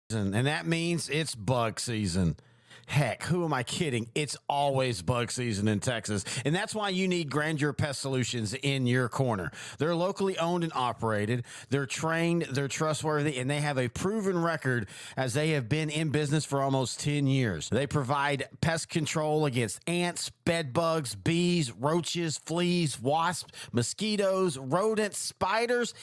And that means it's bug season. Heck, who am I kidding? It's always bug season in Texas. And that's why you need Grandeur Pest Solutions in your corner. They're locally owned and operated. They're trained, they're trustworthy, and they have a proven record as they have been in business for almost 10 years. They provide pest control against ants, bed bugs, bees, roaches, fleas, wasps, mosquitoes, rodents, spiders.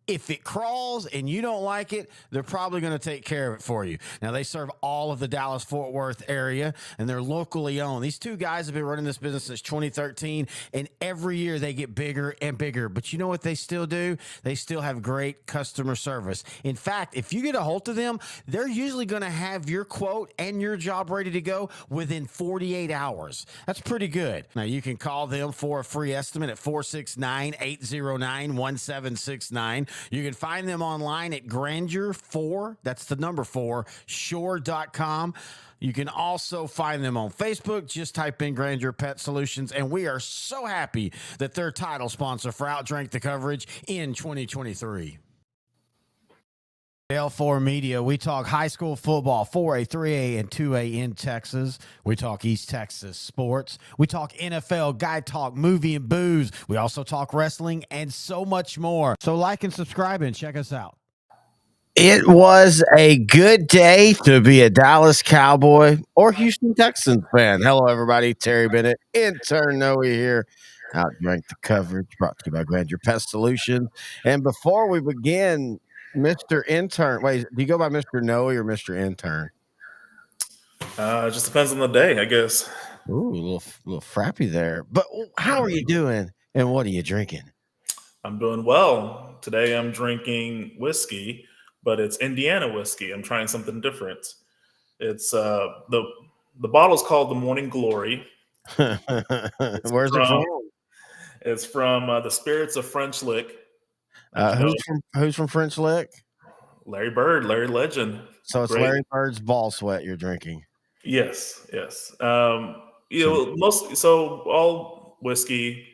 If it crawls and you don't like it, they're probably going to take care of it for you. Now, they serve all of the Dallas-Fort Worth area, and they're locally owned. These two guys have been running this business since 2013, and every year they get bigger and bigger. But you know what they still do? They still have great customer service. In fact, if you get a hold of them, they're usually going to have your quote and your job ready to go within 48 hours. That's pretty good. Now, you can call them for a free estimate at 469-809-1769. You can find them online at Grandeur4, that's the number 4, shore.com. You can also find them on Facebook. Just type in Grandeur Pet Solutions, and we are so happy that they're title sponsor for OutDrank The Coverage in 2023. L4 Media, we talk high school football, 4A, 3A, and 2A in Texas. We talk East Texas sports. We talk NFL, guy talk, movie and booze. We also talk wrestling and so much more. So like and subscribe and check us out. It was a good day to be a Dallas Cowboy or Houston Texans fan. Hello, everybody. Terry Bennett, intern Noe here. OutDrank The Coverage, brought to you by Grandeur Pest Solutions. And before we begin, Mr. Intern, wait, do you go by Mr. Noe or Mr. Intern? It just depends on the day, I guess. Ooh, a little frappy there. But how are you doing, and what are you drinking? I'm doing well. Today I'm drinking whiskey, but it's Indiana whiskey. I'm trying something different. It's the bottle's called the Morning Glory. Where's it from? It's from the Spirits of French Lick. Who's from French Lick? Larry Bird, Larry Legend. So it's Great. Larry Bird's ball sweat you're drinking. Yes. So all whiskey,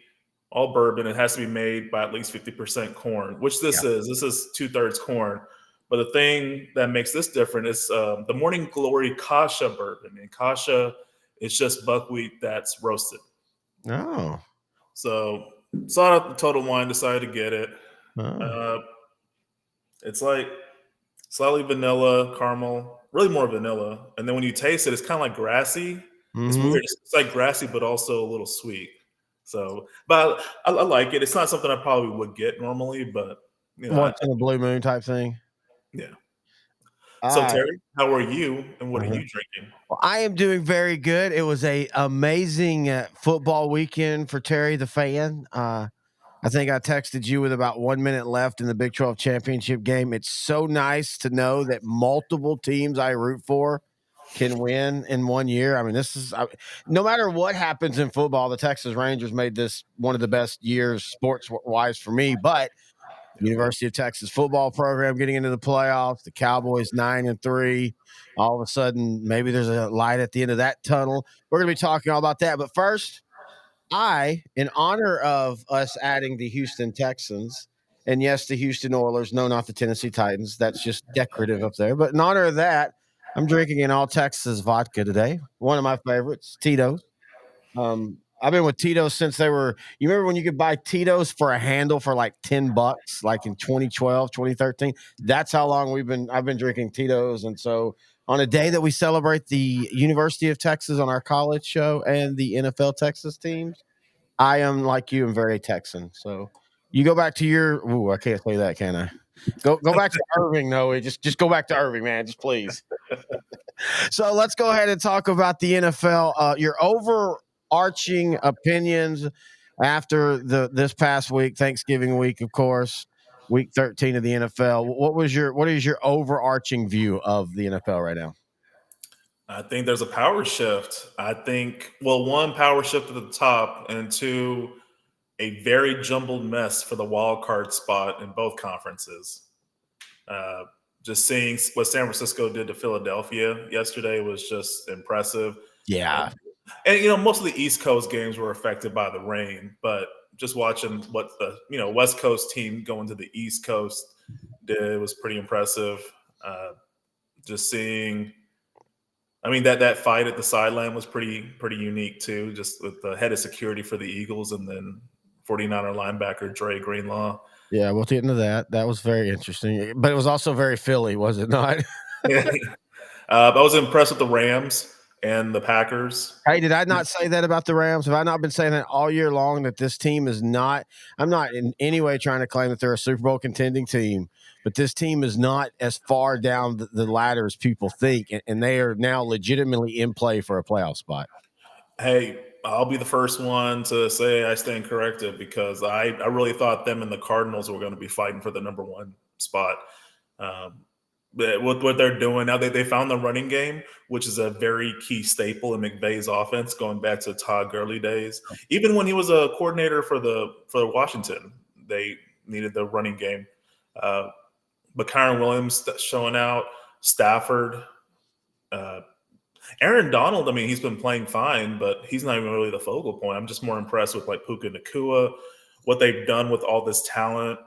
all bourbon, it has to be made by at least 50% corn, which this is. This is 2/3 corn. But the thing that makes this different is the Morning Glory Kasha bourbon. And Kasha is just buckwheat that's roasted. Oh. So saw it at the Total Wine, decided to get it. Oh. It's like slightly vanilla, caramel, really more vanilla. And then when you taste it, it's kind of like grassy. Mm-hmm. It's weird. It's like grassy, but also a little sweet. So, but I like it. It's not something I probably would get normally, but once in a blue moon type thing. Yeah. So Terry, how are you, and what are you drinking? Well, I am doing very good. It was a amazing football weekend for Terry the fan. I think I texted you with about 1 minute left in the Big 12 championship game. It's so nice to know that multiple teams I root for can win in 1 year. I mean, no matter what happens in football, the Texas Rangers made this one of the best years sports-wise for me. But University of Texas football program getting into the playoffs, the Cowboys 9-3. All of a sudden, maybe there's a light at the end of that tunnel. We're going to be talking all about that. But first, in honor of us adding the Houston Texans, and yes, the Houston Oilers, no, not the Tennessee Titans. That's just decorative up there. But in honor of that, I'm drinking an all Texas vodka today. One of my favorites, Tito's. I've been with Tito's since they were. You remember when you could buy Tito's for a handle for like $10, like in 2012, 2013? That's how long I've been drinking Tito's. And so on a day that we celebrate the University of Texas on our college show and the NFL Texas teams, I am like you, I'm very Texan. So you go back to your. I can't say that, can I? Go back to Irving, Noe. Just go back to Irving, man. Just please. So let's go ahead and talk about the NFL. Your overarching opinions after this past week, Thanksgiving week, of course, week 13 of the NFL. What is your overarching view of the NFL right now? I think there's a power shift. I think, well, one, power shift at the top, and two, a very jumbled mess for the wild card spot in both conferences. Just seeing what San Francisco did to Philadelphia yesterday was just impressive. Yeah. And most of the East Coast games were affected by the rain, but just watching what the West Coast team going to the East Coast did was pretty impressive. Just seeing, I mean, that fight at the sideline was pretty unique too, just with the head of security for the Eagles and then 49er linebacker Dre Greenlaw. Yeah, we'll get into that. That was very interesting, but it was also very Philly, was it not? I was impressed with the Rams and the Packers. Hey, did I not say that about the Rams? Have I not been saying that all year long that this team is not? I'm not in any way trying to claim that they're a Super Bowl contending team, but this team is not as far down the ladder as people think, and they are now legitimately in play for a playoff spot. Hey, I'll be the first one to say I stand corrected because I really thought them and the Cardinals were going to be fighting for the number one spot. Um, but with what they're doing now, they found the running game, which is a very key staple in McVay's offense, going back to Todd Gurley days. Even when he was a coordinator for Washington, they needed the running game. But Kyron Williams showing out, Stafford, uh, Aaron Donald, I mean, he's been playing fine, but he's not even really the focal point. I'm just more impressed with like Puka Nakua, what they've done with all this talent.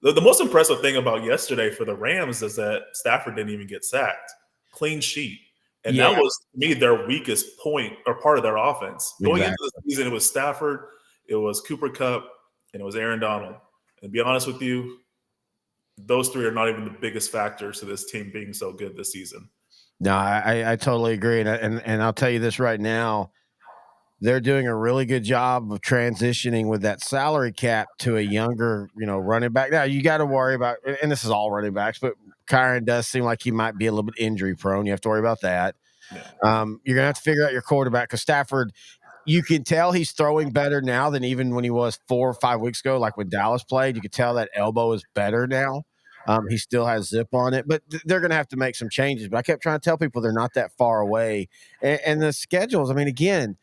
The most impressive thing about yesterday for the Rams is that Stafford didn't even get sacked. Clean sheet. And that Yeah, was, to me, their weakest point or part of their offense. Going into exactly. the season, it was Stafford, it was Cooper Cup, and it was Aaron Donald. And to be honest with you, those three are not even the biggest factors to this team being so good this season. No, I totally agree, and I'll tell you this right now. They're doing a really good job of transitioning with that salary cap to a younger, running back. Now you got to worry about, and this is all running backs, but Kyron does seem like he might be a little bit injury prone. You have to worry about that. Yeah. You're gonna have to figure out your quarterback because Stafford, you can tell he's throwing better now than even when he was 4 or 5 weeks ago. Like when Dallas played, you could tell that elbow is better now. He still has zip on it, but they're going to have to make some changes. But I kept trying to tell people they're not that far away, and the schedules. I mean, again,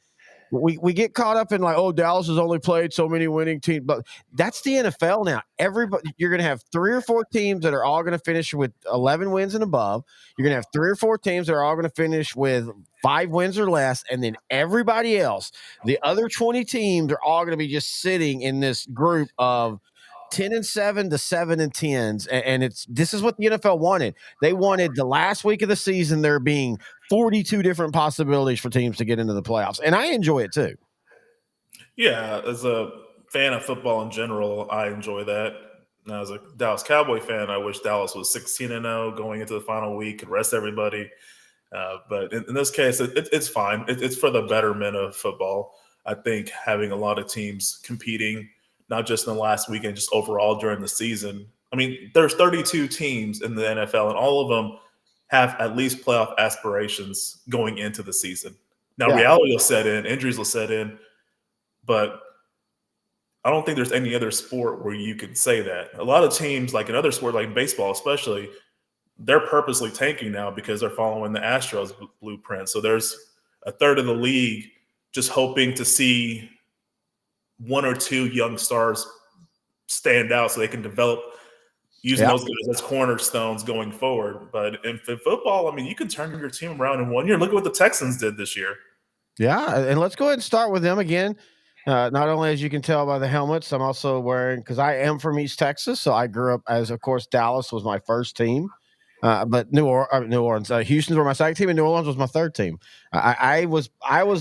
we get caught up in like, oh, Dallas has only played so many winning teams, but that's the NFL now. Everybody, you're going to have 3 or 4 teams that are all going to finish with 11 wins and above. You're going to have 3 or 4 teams that are all going to finish with 5 wins or less, and then everybody else, the other 20 teams, are all going to be just sitting in this group of 10-7 to 7-10s, and it's this is what the NFL wanted. They wanted the last week of the season there being 42 different possibilities for teams to get into the playoffs, and I enjoy it too. Yeah, as a fan of football in general, I enjoy that. Now, as a Dallas Cowboy fan, I wish Dallas was 16-0 going into the final week, could rest everybody. But in this case, it's fine. It's for the betterment of football. I think having a lot of teams competing, not just in the last weekend, just overall during the season. I mean, there's 32 teams in the NFL, and all of them have at least playoff aspirations going into the season. Now, Yeah, reality will set in, injuries will set in, but I don't think there's any other sport where you can say that. A lot of teams, like in other sports, like baseball especially, they're purposely tanking now because they're following the Astros blueprint. So there's a third of the league just hoping to see one or two young stars stand out so they can develop using yeah. those guys as cornerstones going forward. But in football, I mean, you can turn your team around in 1 year. Look at what the Texans did this year. Yeah, and let's go ahead and start with them again. Not only, as you can tell by the helmets, I'm also wearing because I am from East Texas, so I grew up as, of course, Dallas was my first team, but New Orleans, Houston's were my second team, and New Orleans was my third team. I was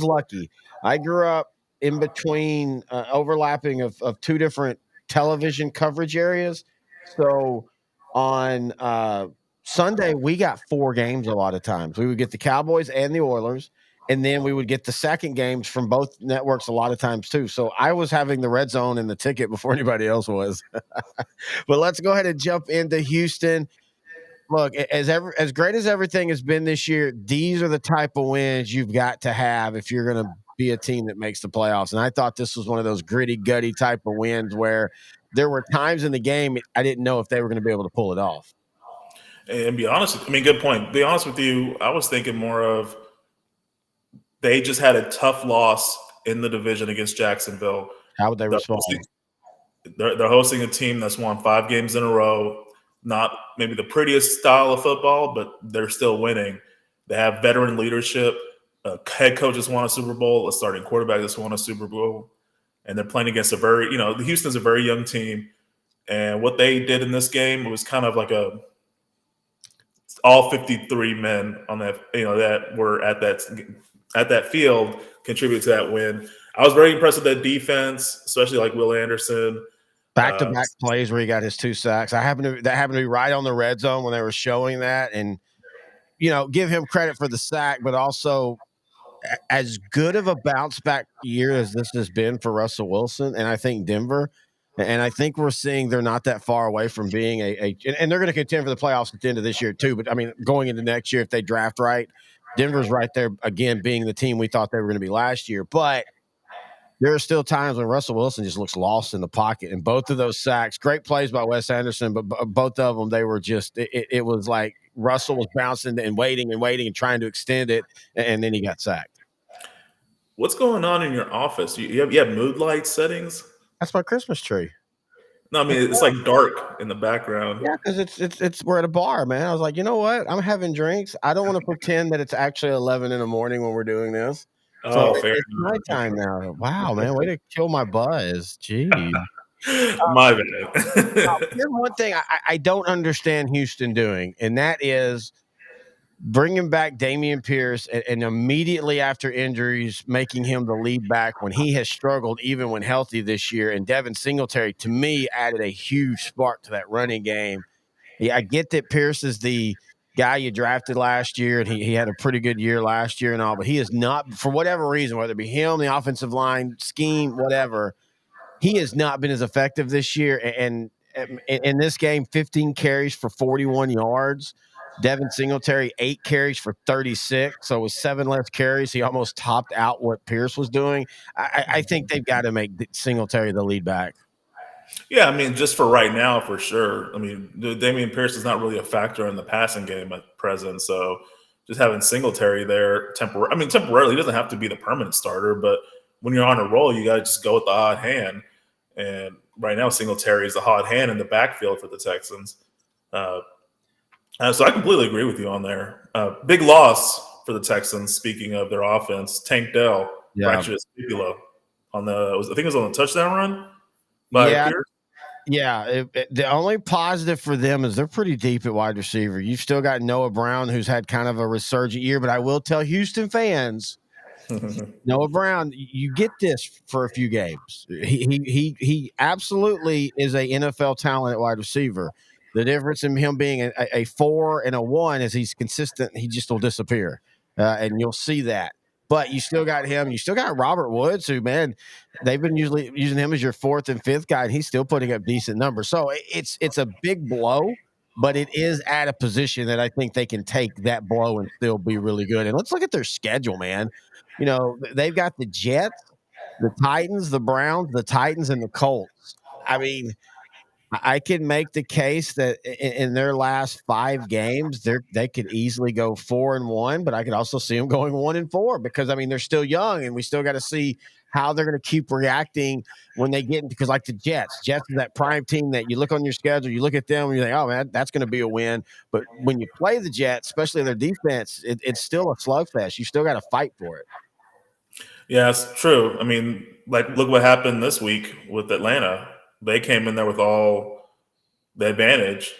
lucky. I grew up in between overlapping of 2 different television coverage areas, so on Sunday we got 4 games a lot of times. We would get the Cowboys and the Oilers, and then we would get the second games from both networks a lot of times too. So I was having the red zone and the ticket before anybody else was. But let's go ahead and jump into Houston. Look, as great as everything has been this year, these are the type of wins you've got to have if you're going to be a team that makes the playoffs. And I thought this was one of those gritty, gutty type of wins where there were times in the game I didn't know if they were going to be able to pull it off. And be honest, I mean, good point. Be honest with you, I was thinking more of they just had a tough loss in the division against Jacksonville. How would they They're respond? hosting, they're hosting a team that's won 5 games in a row. Not maybe the prettiest style of football, but they're still winning. They have veteran leadership. A head coach just won a Super Bowl. A starting quarterback just won a Super Bowl. And they're playing against the Houston's a very young team. And what they did in this game was kind of like all 53 men on that, that were at that field contribute to that win. I was very impressed with that defense, especially like Will Anderson. Uh, Back-to-back plays where he got his 2 sacks. That happened to be right on the red zone when they were showing that, and, give him credit for the sack, but also as good of a bounce back year as this has been for Russell Wilson, and I think Denver, and I think we're seeing they're not that far away from being and they're going to contend for the playoffs at the end of this year too. But I mean, going into next year, if they draft right, Denver's right there again, being the team we thought they were going to be last year. But there are still times when Russell Wilson just looks lost in the pocket, and both of those sacks, great plays by Wes Anderson, but both of them, they were just it was like Russell was bouncing and waiting and trying to extend it, and then he got sacked. what's going on in your office? You have mood light settings? That's my Christmas tree. No, I mean it's like dark in the background. Yeah, because it's we're at a bar, man. I was like, you know what? I'm having drinks. I don't want to pretend that it's actually 11 in the morning when we're doing this. So Oh, fair it's nighttime now. Wow, man, way to kill my buzz. Gee. enough. My bad. Here's one thing I don't understand Houston doing, and that is bringing back Dameon Pierce and immediately after injuries, making him the lead back when he has struggled even when healthy this year. And Devin Singletary, to me, added a huge spark to that running game. Yeah, I get that Pierce is the guy you drafted last year, and he had a pretty good year last year and all, but he is not, for whatever reason, whether it be him, the offensive line, scheme, whatever, he has not been as effective this year. And in this game, 15 carries for 41 yards. Devin Singletary, 8 carries for 36. So with 7 less carries, he almost topped out what Pierce was doing. I think they've got to make Singletary the lead back. Yeah, I mean, just for right now, for sure. I mean, Damian Pierce is not really a factor in the passing game at present. So just having Singletary there temporarily, he doesn't have to be the permanent starter, but when you're on a roll, you got to just go with the hot hand. And right now, Singletary is the hot hand in the backfield for the Texans. So I completely agree with you on there. Big loss for the Texans. Speaking of their offense, Tank Dell fractured his fibula on I think it was on the touchdown run by Pierce. Yeah, the only positive for them is they're pretty deep at wide receiver. You've still got Noah Brown, who's had kind of a resurgent year, but I will tell Houston fans, Noah Brown, you get this for a few games. He absolutely is a NFL talent at wide receiver. The difference in him being a 4 and a 1 is he's consistent. He just will disappear, and you'll see that. But you still got him. You still got Robert Woods, who, man, they've been usually using him as your 4th and 5th guy, and he's still putting up decent numbers. So it's a big blow, but it is at a position that I think they can take that blow and still be really good. And let's look at their schedule, man. They've got the Jets, the Titans, the Browns, the Titans, and the Colts. I mean, I can make the case that in their last 5 games, they could easily go 4-1, but I could also see them going 1-4 because I mean they're still young, and we still got to see how they're going to keep reacting when they get into, because like the Jets is that prime team that you look on your schedule, you look at them, and you think, oh man, that's going to be a win. But when you play the Jets, especially their defense, it's still a slugfest. You still got to fight for it. Yeah, it's true. I mean, look what happened this week with Atlanta. They came in there with all the advantage.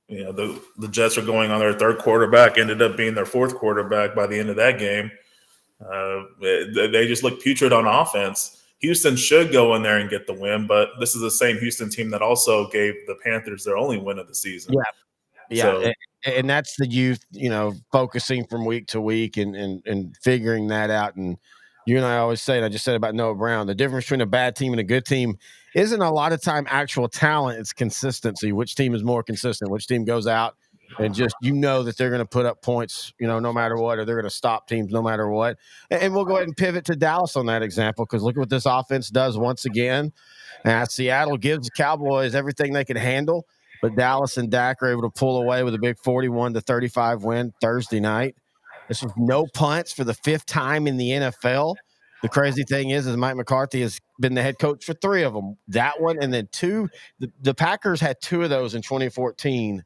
The Jets are going on their 3rd quarterback, ended up being their 4th quarterback by the end of that game. They just look putrid on offense. Houston should go in there and get the win, but this is the same Houston team that also gave the Panthers their only win of the season. Yeah, So, and that's the youth, focusing from week to week and figuring that out. And you and I always say, and I just said about Noah Brown, the difference between a bad team and a good team isn't a lot of time actual talent, it's consistency. Which team is more consistent? Which team goes out and just that they're going to put up points, no matter what, or they're going to stop teams no matter what. And we'll go ahead and pivot to Dallas on that example, because look at what this offense does once again. Seattle gives the Cowboys everything they can handle, but Dallas and Dak are able to pull away with a big 41-35 win Thursday night. This was no punts for the 5th time in the NFL. The crazy thing is Mike McCarthy has been the head coach for 3 of them. That one, and then 2. The Packers had 2 of those in 2014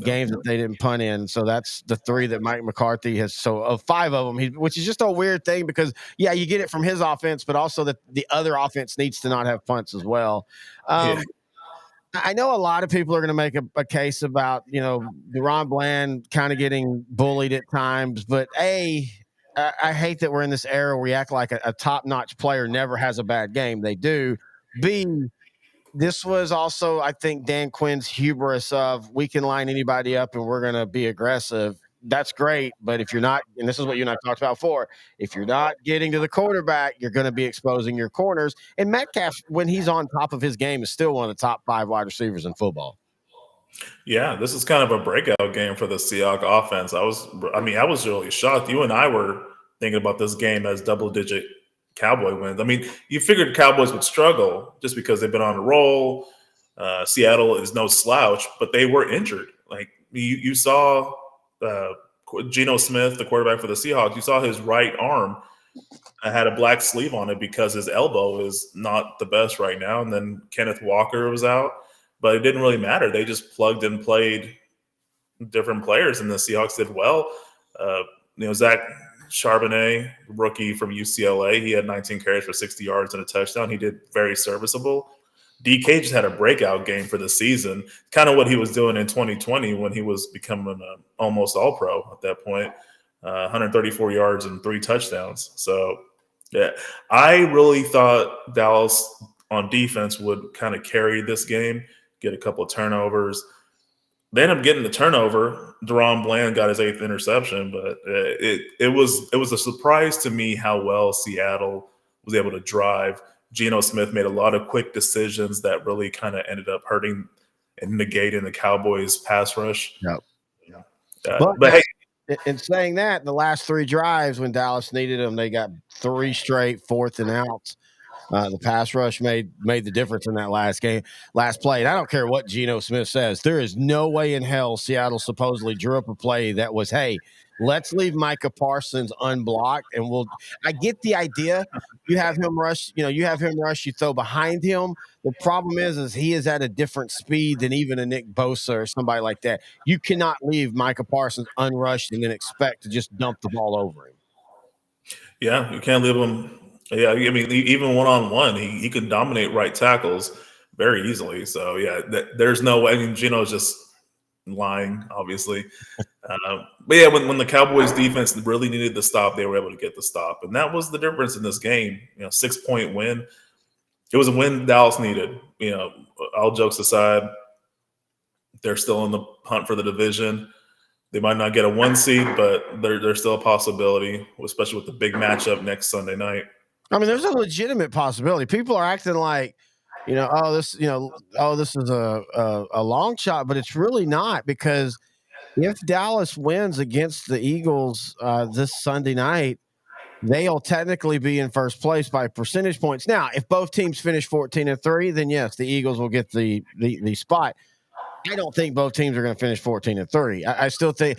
games that they didn't punt in. So that's the 3 that Mike McCarthy has. So of 5 of them, which is just a weird thing because, yeah, you get it from his offense, but also that the other offense needs to not have punts as well. yeah. I know a lot of people are going to make a case about, Deron Bland kind of getting bullied at times, but I hate that we're in this era where we act like a top-notch player never has a bad game. They do. B, this was also, I think, Dan Quinn's hubris of we can line anybody up and we're going to be aggressive. That's great, but if you're not, and this is what you and I talked about before, if you're not getting to the quarterback, you're going to be exposing your corners. And Metcalf, when he's on top of his game, is still one of the top 5 wide receivers in football. Yeah, this is kind of a breakout game for the Seahawks offense. I was really shocked. You and I were thinking about this game as double-digit Cowboy wins. I mean, you figured Cowboys would struggle just because they've been on a roll. Seattle is no slouch, but they were injured. Like you saw Geno Smith, the quarterback for the Seahawks. You saw his right arm had a black sleeve on it because his elbow is not the best right now. And then Kenneth Walker was out, but it didn't really matter. They just plugged and played different players, and the Seahawks did well. Zach Charbonnet, rookie from UCLA, he had 19 carries for 60 yards and a touchdown. He did very serviceable. DK just had a breakout game for the season, kind of what he was doing in 2020 when he was becoming an almost all-pro at that point. 134 yards and 3 touchdowns. So, yeah, I really thought Dallas on defense would kind of carry this game, get a couple of turnovers. They ended up getting the turnover. Deron Bland got his 8th interception, but it was a surprise to me how well Seattle was able to drive. Geno Smith made a lot of quick decisions that really kind of ended up hurting and negating the Cowboys' pass rush. Yep. But hey, in saying that, the last 3 drives when Dallas needed them, they got 3 straight 4th and outs. The pass rush made the difference in that last play. And I don't care what Geno Smith says. There is no way in hell Seattle supposedly drew up a play that was, hey, let's leave Micah Parsons unblocked, and I get the idea. You have him rush, you throw behind him. The problem is he is at a different speed than even a Nick Bosa or somebody like that. You cannot leave Micah Parsons unrushed and then expect to just dump the ball over him. Yeah, you can't leave him. Yeah, I mean, even one-on-one, he can dominate right tackles very easily. So, yeah, there's no way. I mean, Geno's just lying, obviously. But, yeah, when the Cowboys defense really needed the stop, they were able to get the stop. And that was the difference in this game. 6-point win. It was a win Dallas needed. All jokes aside, they're still in the hunt for the division. They might not get a 1 seed, but there's still a possibility, especially with the big matchup next Sunday night. I mean, there's a legitimate possibility. People are acting like, this is a long shot, but it's really not, because if Dallas wins against the Eagles this Sunday night, they'll technically be in first place by percentage points. Now, if both teams finish 14-3, then yes, the Eagles will get the spot. I don't think both teams are going to finish 14-3. I still think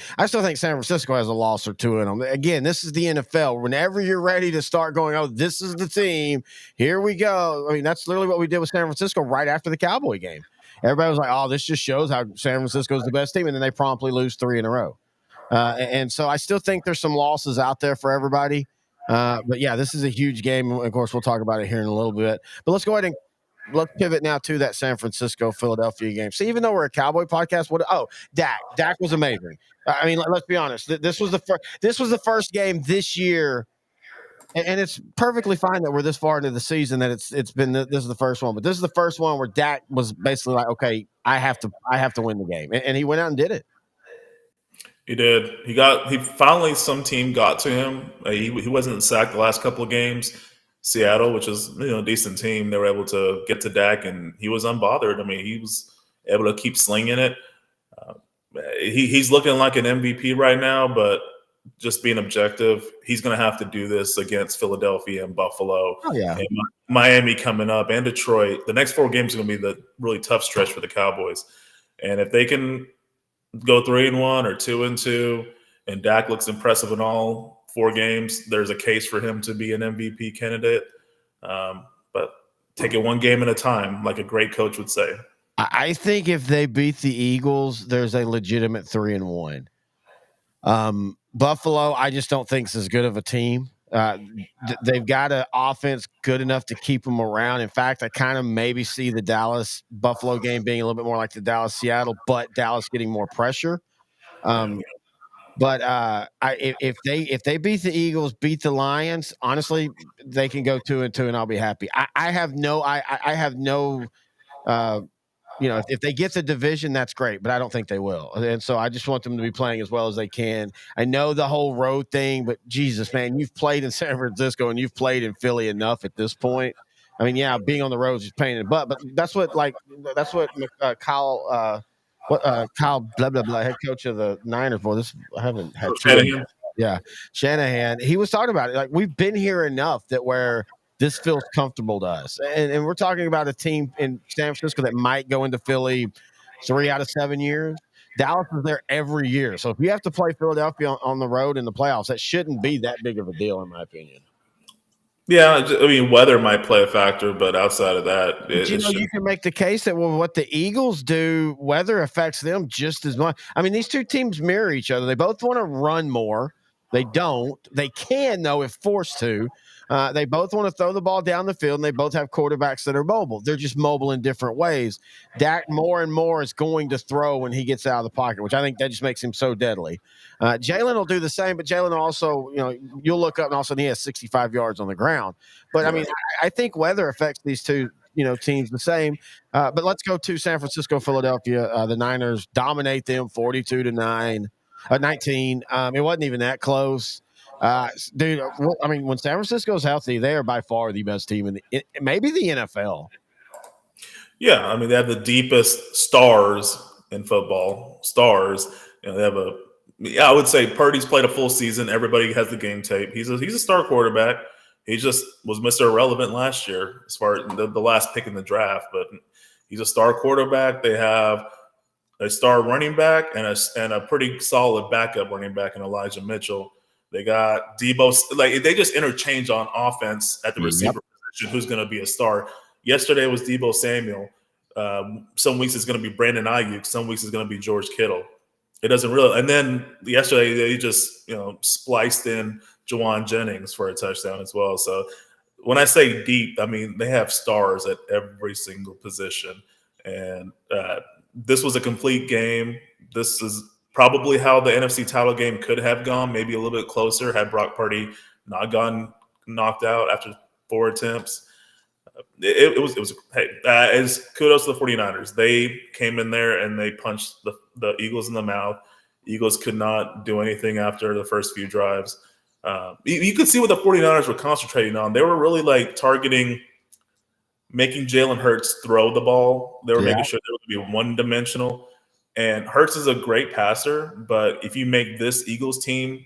San Francisco has a loss or 2 in them. Again, this is the NFL. Whenever you're ready to start going, oh, this is the team, here we go. I mean, that's literally what we did with San Francisco right after the Cowboy game. Everybody was like, oh, this just shows how San Francisco is the best team, and then they promptly lose 3 in a row. And so I still think there's some losses out there for everybody. But yeah, this is a huge game. Of course, we'll talk about it here in a little bit. But let's go ahead and let's pivot now to that San Francisco-Philadelphia game. So even though we're a Cowboy podcast, Dak was amazing. I mean, let's be honest. This was the first game this year, and it's perfectly fine that we're this far into the season that this is the first one. But this is the first one where Dak was basically like, okay, I have to win the game, and he went out and did it. He did. He finally, some team got to him. He wasn't sacked the last couple of games. Seattle, which is a decent team, they were able to get to Dak, and he was unbothered. I mean, he was able to keep slinging it. He's looking like an MVP right now, but just being objective, he's going to have to do this against Philadelphia and Buffalo, and Miami coming up, and Detroit. The next 4 games are going to be the really tough stretch for the Cowboys, and if they can go 3-1 or 2-2, and Dak looks impressive in all 4 games, there's a case for him to be an MVP candidate. But take it one game at a time, like a great coach would say. I think if they beat the Eagles, there's a legitimate 3-1. Buffalo, I just don't think is as good of a team. Uh, they've got an offense good enough to keep them around. In fact, I kind of maybe see the Dallas Buffalo game being a little bit more like the Dallas Seattle, but Dallas getting more pressure. Yeah. But if they beat the Eagles, beat the Lions, honestly, they can go 2-2, and I'll be happy. I have no I have no uh, if they get the division, that's great, but I don't think they will. And so I just want them to be playing as well as they can. I know the whole road thing, but Jesus, man, you've played in San Francisco and you've played in Philly enough at this point. I mean, yeah, being on the road is just pain in the butt, but that's what Kyle Kyle blah blah blah, head coach of the Niners. Boy, this I haven't had two of them. Shanahan. Yeah, Shanahan. He was talking about it. Like we've been here enough that where this feels comfortable to us. And we're talking about a team in San Francisco that might go into Philly 3 out of 7 years. Dallas is there every year. So if you have to play Philadelphia on the road in the playoffs, that shouldn't be that big of a deal, in my opinion. Yeah, I mean, weather might play a factor, but outside of that, But it you shouldn't. can make the case that what the Eagles do, weather affects them just as much. I mean, these two teams mirror each other. They both want to run more. They don't. They can though if forced to. They both want to throw the ball down the field, and they both have quarterbacks that are mobile. They're just mobile in different ways. Dak more and more is going to throw when he gets out of the pocket, which I think that just makes him so deadly. Jalen will do the same, but Jalen also, you'll look up and all of a sudden he has 65 yards on the ground. But I mean, Right. I think weather affects these two teams the same. But let's go to San Francisco, Philadelphia. The Niners dominate them 42-19. It wasn't even that close. Dude, I mean, when San Francisco's healthy, they are by far the best team maybe the NFL. Yeah, I mean they have the deepest stars in football. Stars, they have a. Yeah, I would say Purdy's played a full season. Everybody has the game tape. He's a star quarterback. He just was Mr. Irrelevant last year as far as the last pick in the draft. But he's a star quarterback. They have a star running back and a pretty solid backup running back in Elijah Mitchell. They got Debo. Like they just interchange on offense at the Yep. receiver position. Who's going to be a star? Yesterday was Debo Samuel. Some weeks it's going to be Brandon Ayuk. Some weeks it's going to be George Kittle. It doesn't really. And then yesterday they just spliced in Jawan Jennings for a touchdown as well. So when I say deep, I mean they have stars at every single position. And this was a complete game. This is probably how the NFC title game could have gone, maybe a little bit closer had Brock Purdy not gotten knocked out after 4 attempts. It was hey, as kudos to the 49ers. They came in there and they punched the Eagles in the mouth. Eagles could not do anything after the first few drives. You could see what the 49ers were concentrating on. They were really like targeting making Jalen Hurts throw the ball. They were Yeah. making sure they would be one-dimensional. And Hurts is a great passer, but if you make this Eagles team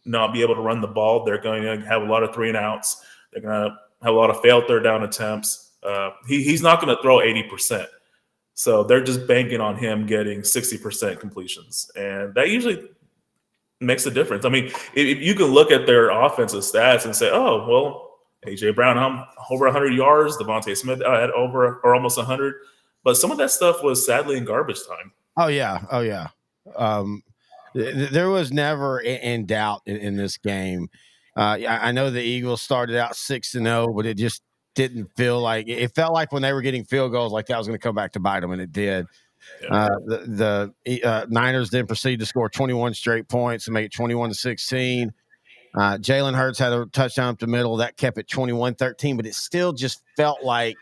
not be able to run the ball, they're going to have a lot of 3-and-outs. They're going to have a lot of failed third down attempts. He's not going to throw 80%. So they're just banking on him getting 60% completions. And that usually makes a difference. I mean, if you can look at their offensive stats and say, oh, well, AJ Brown, I'm over 100 yards. Devontae Smith had over or almost 100. But some of that stuff was sadly in garbage time. Oh yeah. Oh yeah. Um, there was never in doubt in this game. I know the Eagles started out 6-0, but it just didn't feel like it felt like when they were getting field goals, like that was going to come back to bite them, and it did. Yeah. The Niners then proceeded to score 21 straight points and make it 21-16. Jalen Hurts had a touchdown up the middle that kept it 21-13, but it still just felt like,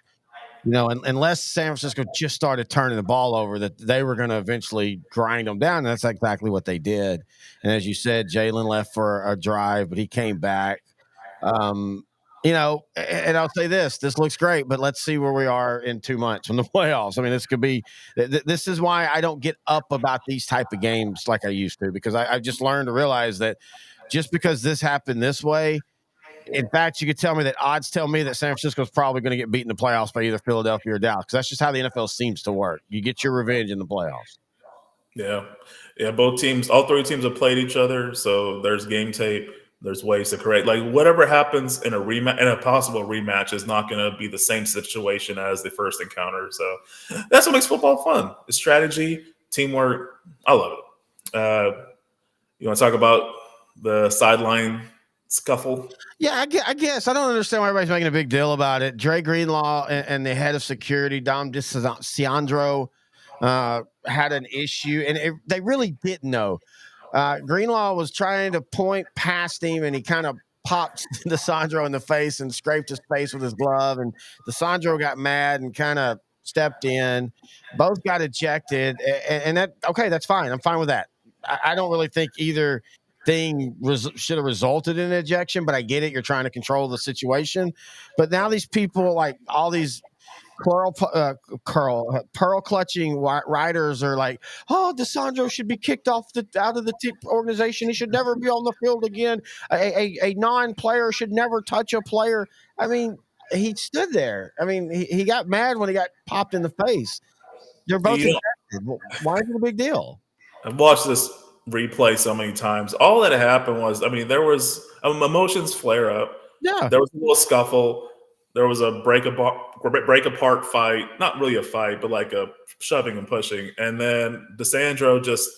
unless San Francisco just started turning the ball over, that they were going to eventually grind them down. And that's exactly what they did. And as you said, Jalen left for a drive, but he came back. And I'll say this looks great, but let's see where we are in 2 months from the playoffs. I mean, this could be, this is why I don't get up about these type of games like I used to, because I've just learned to realize that just because this happened this way, in fact, you could tell me that odds tell me that San Francisco is probably going to get beat in the playoffs by either Philadelphia or Dallas, because that's just how the NFL seems to work. You get your revenge in the playoffs. Yeah. Yeah. Both teams, all 3 teams have played each other. So there's game tape. There's ways to correct. Like whatever happens in a possible rematch is not going to be the same situation as the first encounter. So that's what makes football fun. The strategy, teamwork. I love it. You want to talk about the sideline scuffle. Yeah, I guess I don't understand why everybody's making a big deal about it. Dre Greenlaw and the head of security, Dom DiCiandro, had an issue, and they really didn't know. Greenlaw was trying to point past him, and he kind of popped DeSandro in the face and scraped his face with his glove. And DeSandro got mad and kind of stepped in. Both got ejected, and that okay, that's fine. I'm fine with that. I don't really think either thing should have resulted in an ejection, but I get it. You're trying to control the situation, but now these people, like all these pearl clutching riders, are like, oh, DeSandro should be kicked out of the organization. He should never be on the field again. A non-player should never touch a player. I mean, he stood there. I mean, he got mad when he got popped in the face. They're both You ejected. Why is it a big deal? I've watched this replay so many times. All that happened was, I mean, there was emotions flare up. Yeah. There was a little scuffle. There was a break apart fight. Not really a fight, but like a shoving and pushing. And then DeSandro just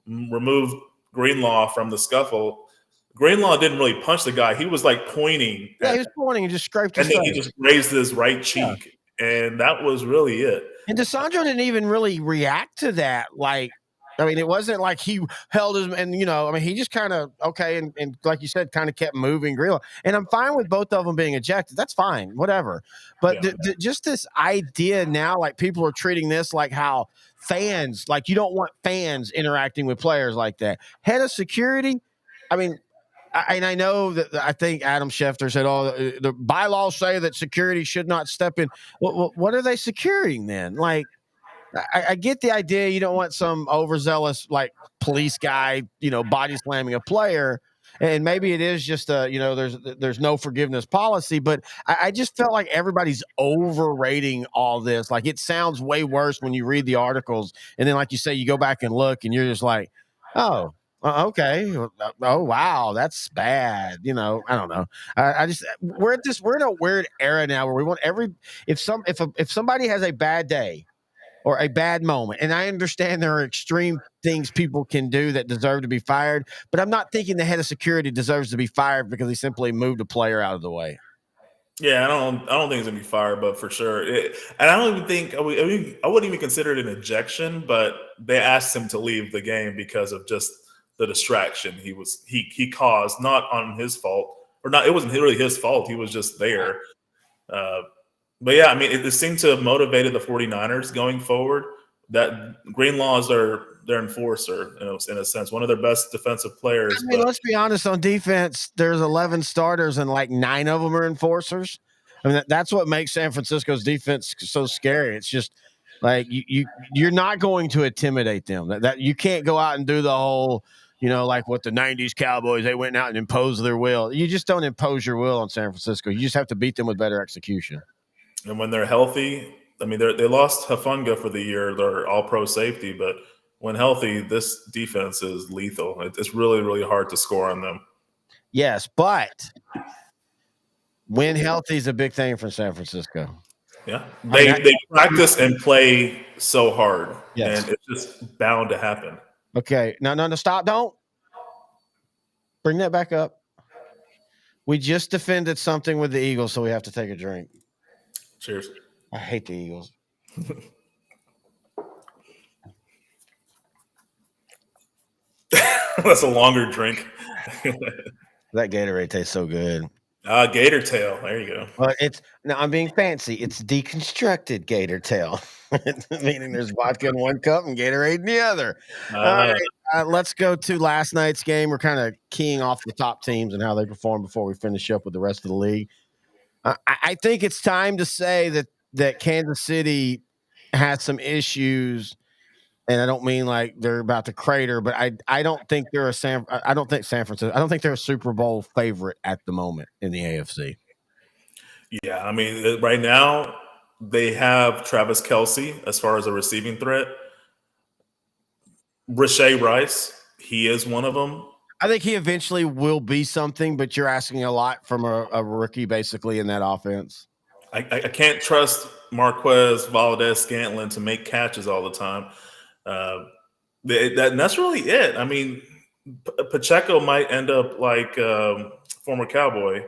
removed Greenlaw from the scuffle. Greenlaw didn't really punch the guy. He was like pointing. Yeah, he was pointing and just scraped his and then face. he just raised his right cheek. Yeah. And that was really it. And DeSandro didn't even really react to that. Like, I mean, it wasn't like he held his, and I mean, he just kind of okay, and like you said, kind of kept moving Greenlaw. And I'm fine with both of them being ejected. That's fine, whatever. But just this idea now, like people are treating this like how fans, like you don't want fans interacting with players like that. Head of security, I mean. I know that I think Adam Schefter said, "Oh, the bylaws say that security should not step in." Well, what are they securing then? Like, I get the idea you don't want some overzealous like police guy, body slamming a player, and maybe it is just there's no forgiveness policy, but I just felt like everybody's overrating all this. Like it sounds way worse when you read the articles, and then like you say, you go back and look, and you're just like, oh. Okay. Oh wow, that's bad. I don't know. I just we're in a weird era now where we want if somebody has a bad day or a bad moment, and I understand there are extreme things people can do that deserve to be fired, but I'm not thinking the head of security deserves to be fired because he simply moved a player out of the way. Yeah, I don't think it's gonna be fired, but for sure. And I don't even think I wouldn't even consider it an ejection, but they asked him to leave the game because of just the distraction he caused, not on his fault, or not. It wasn't really his fault. He was just there. But yeah, I mean, it seemed to have motivated the 49ers going forward. That Greenlaw is their enforcer, in a sense, one of their best defensive players. I mean, let's be honest. On defense, there's 11 starters, and like 9 of them are enforcers. I mean, that's what makes San Francisco's defense so scary. It's just like you're not going to intimidate them. That you can't go out and do the whole, like what the '90s Cowboys, they went out and imposed their will. You just don't impose your will on San Francisco. You just have to beat them with better execution. And when they're healthy, I mean, they lost Hafunga for the year. They're all-pro safety, but when healthy, this defense is lethal. It's really, really hard to score on them. Yes, but when healthy is a big thing for San Francisco. Yeah, they practice and play so hard, yes. And it's just bound to happen. Okay, no, stop! Don't bring that back up. We just defended something with the Eagles, so we have to take a drink. Cheers. I hate the Eagles. That's a longer drink. That Gatorade tastes so good. Gator tail. There you go. Well, I'm being fancy. It's deconstructed Gator tail, meaning there's vodka in one cup and Gatorade in the other. All right, let's go to last night's game. We're kind of keying off the top teams and how they perform before we finish up with the rest of the league. I think it's time to say that Kansas City has some issues, and I don't mean like they're about to crater, but I don't think they're San Francisco. I don't think they're a Super Bowl favorite at the moment in the AFC. Yeah, I mean, right now they have Travis Kelce as far as a receiving threat. Rashee Rice, he is one of them. I think he eventually will be something, but you're asking a lot from a rookie basically in that offense. I can't trust Marquez Valdez-Scantling to make catches all the time. That's really it. I mean, Pacheco might end up like former Cowboy,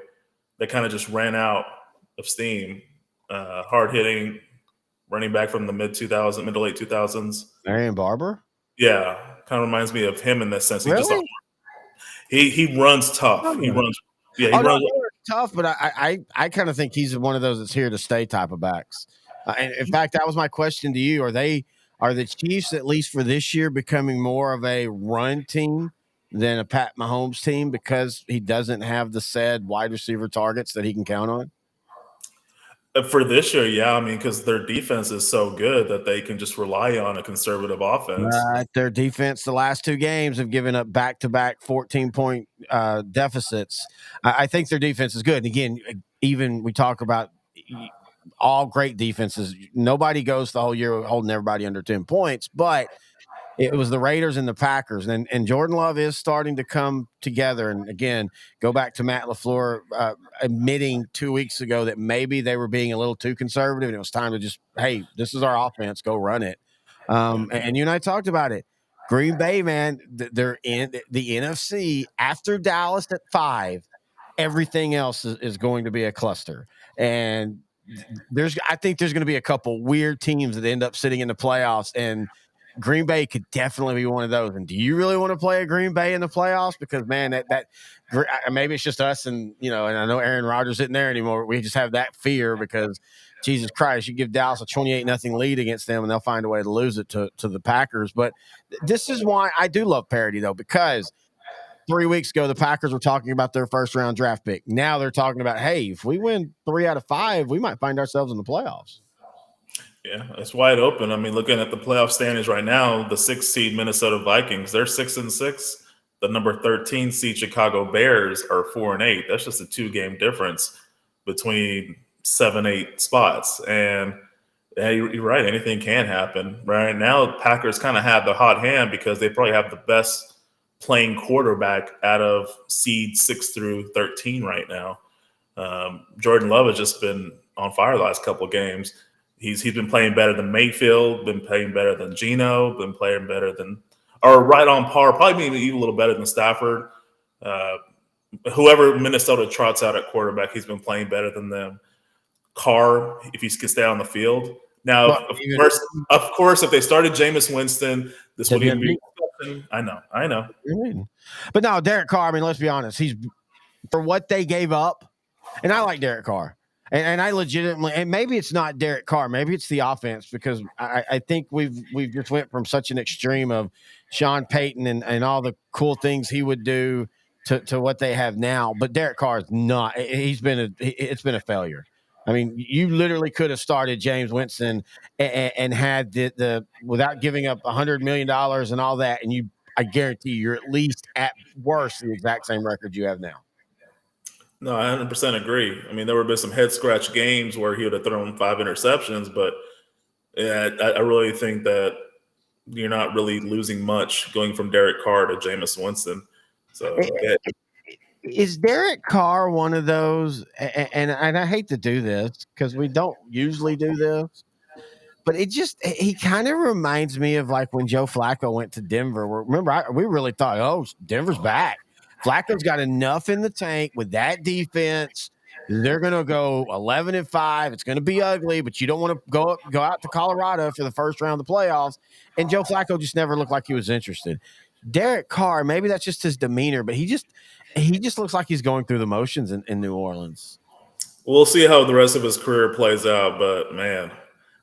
that kind of just ran out of steam. Hard hitting running back from the mid to late 2000s. Marion Barber? Yeah, kind of reminds me of him in that sense. Really? He runs tough. He Oh, runs. Yeah, he no, runs. they're tough, but I kind of think he's one of those that's here to stay type of backs. And in fact, that was my question to you: are the Chiefs, at least for this year, becoming more of a run team than a Pat Mahomes team because he doesn't have the said wide receiver targets that he can count on? For this year, yeah, I mean, because their defense is so good that they can just rely on a conservative offense. Their defense, the last two games, have given up back-to-back 14-point deficits. I think their defense is good. And again, even we talk about all great defenses. Nobody goes the whole year holding everybody under 10 points, but it was the Raiders and the Packers, and Jordan Love is starting to come together. And again, go back to Matt LaFleur admitting 2 weeks ago that maybe they were being a little too conservative, and it was time to just, hey, this is our offense, go run it. Yeah. And you and I talked about it. Green Bay, man, they're in the NFC after Dallas at 5. Everything else is going to be a cluster, and I think there's going to be a couple weird teams that end up sitting in the playoffs, and Green Bay could definitely be one of those. And do you really want to play a Green Bay in the playoffs? Because man, that maybe it's just us, and and I know Aaron Rodgers isn't there anymore. We just have that fear because Jesus Christ, you give Dallas a 28-0 lead against them, and they'll find a way to lose it to the Packers. But this is why I do love parity, though, because 3 weeks ago the Packers were talking about their first round draft pick. Now they're talking about, hey, if we win 3 out of 5, we might find ourselves in the playoffs. Yeah, it's wide open. I mean, looking at the playoff standings right now, the 6th seed Minnesota Vikings, they're 6-6. The number 13 seed Chicago Bears are 4-8. That's just a 2-game difference between 7-8 spots. And yeah, you're right. Anything can happen. Right now, Packers kind of have the hot hand because they probably have the best playing quarterback out of seed 6 through 13 right now. Jordan Love has just been on fire the last couple of games. He's been playing better than Mayfield, been playing better than Geno, been playing better than, or right on par, probably maybe even a little better than Stafford. Whoever Minnesota trots out at quarterback, he's been playing better than them. Carr, if he can stay on the field. Now, Well, of course, if they started Jameis Winston, this would even be. I know. But no, Derek Carr, I mean, let's be honest. He's for what they gave up. And I like Derek Carr. And I legitimately, and maybe it's not Derek Carr, maybe it's the offense, because I think we've just went from such an extreme of Sean Payton and all the cool things he would do to what they have now. But Derek Carr is not. It's been a failure. I mean, you literally could have started James Winston and had the without giving up $100 million and all that, and I guarantee you're at least at worst the exact same record you have now. No, I 100% agree. I mean, there would have been some head scratch games where he would have thrown 5 interceptions, but yeah, I really think that you're not really losing much going from Derek Carr to Jameis Winston. So yeah. Is Derek Carr one of those? And I hate to do this because we don't usually do this, but he kind of reminds me of like when Joe Flacco went to Denver. Remember, we really thought, oh, Denver's back. Flacco's got enough in the tank with that defense. They're going to go 11-5. It's going to be ugly, but you don't want to go out to Colorado for the first round of the playoffs. And Joe Flacco just never looked like he was interested. Derek Carr, maybe that's just his demeanor, but he just looks like he's going through the motions in New Orleans. We'll see how the rest of his career plays out, but man,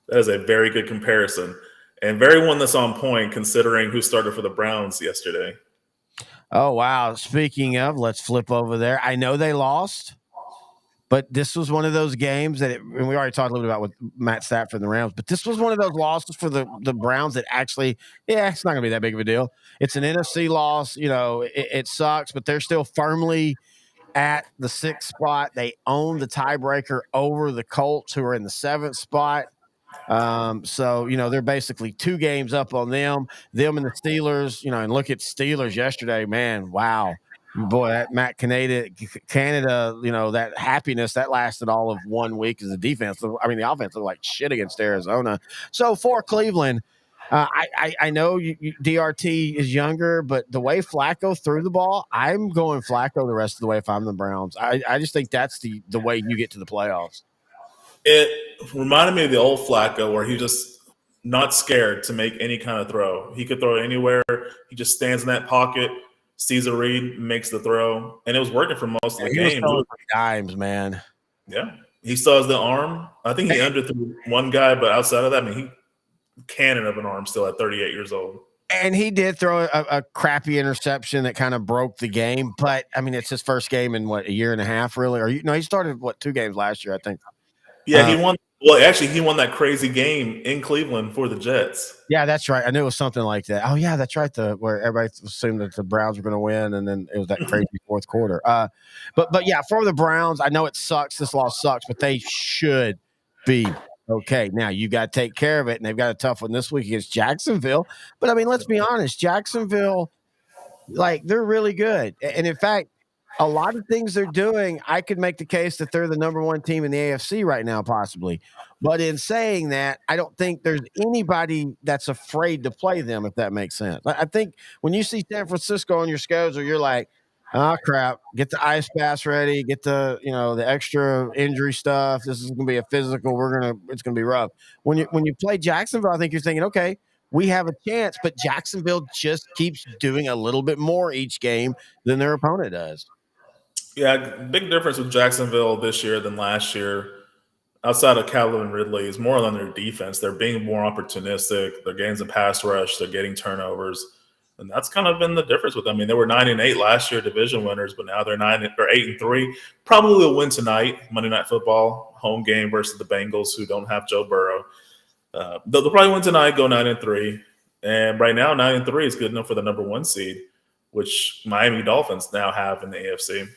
that is a very good comparison and very one that's on point considering who started for the Browns yesterday. Oh, wow. Speaking of, let's flip over there. I know they lost, but this was one of those games and we already talked a little bit about with Matt Stafford and the Rams, but this was one of those losses for the Browns that actually, it's not going to be that big of a deal. It's an NFC loss. It sucks, but they're still firmly at the 6th spot. They own the tiebreaker over the Colts, who are in the 7th spot. So they're basically 2 games up on them and the Steelers, and look at Steelers yesterday, man. Wow. Boy, that Matt Canada, that happiness that lasted all of 1 week as the defense. I mean, the offense looked like shit against Arizona. So for Cleveland, I know DRT is younger, but the way Flacco threw the ball, I'm going Flacco the rest of the way if I'm the Browns. I just think that's the way you get to the playoffs. It reminded me of the old Flacco where he just not scared to make any kind of throw. He could throw it anywhere. He just stands in that pocket, sees a read, makes the throw, and it was working for most of Yeah, the he was game. throwing for dimes, man. Yeah, he still has the arm. I think he underthrew one guy, but outside of that, I mean, he cannon of an arm still at 38 years old. And he did throw a crappy interception that kind of broke the game. But I mean, it's his first game in what, a year and a half, really? Or no, he started what, 2 games last year, I think. Yeah, he won. Well, actually, he won that crazy game in Cleveland for the Jets. Yeah, that's right. I knew it was something like that. Oh, yeah, that's right. Where everybody assumed that the Browns were going to win, and then it was that crazy fourth quarter. But yeah, for the Browns, I know it sucks. This loss sucks, but they should be okay. Now you got to take care of it, and they've got a tough one this week against Jacksonville. But I mean, let's be honest, Jacksonville, like, they're really good. And in fact, a lot of things they're doing, I could make the case that they're the number one team in the AFC right now, possibly. But in saying that, I don't think there's anybody that's afraid to play them, if that makes sense. I think when you see San Francisco on your schedule, you're like, oh crap, get the ice pass ready, get the extra injury stuff. This is gonna be a physical. It's gonna be rough. When you play Jacksonville, I think you're thinking, okay, we have a chance, but Jacksonville just keeps doing a little bit more each game than their opponent does. Yeah, big difference with Jacksonville this year than last year. Outside of Calvin Ridley, is more on their defense. They're being more opportunistic. They're getting the pass rush. They're getting turnovers, and that's kind of been the difference with them. I mean, they were 9-8 last year, division winners, but now they're 8-3. Probably will win tonight, Monday Night Football, home game versus the Bengals, who don't have Joe Burrow. They'll probably win tonight, go 9-3, and right now 9-3 is good enough for the number one seed, which Miami Dolphins now have in the AFC.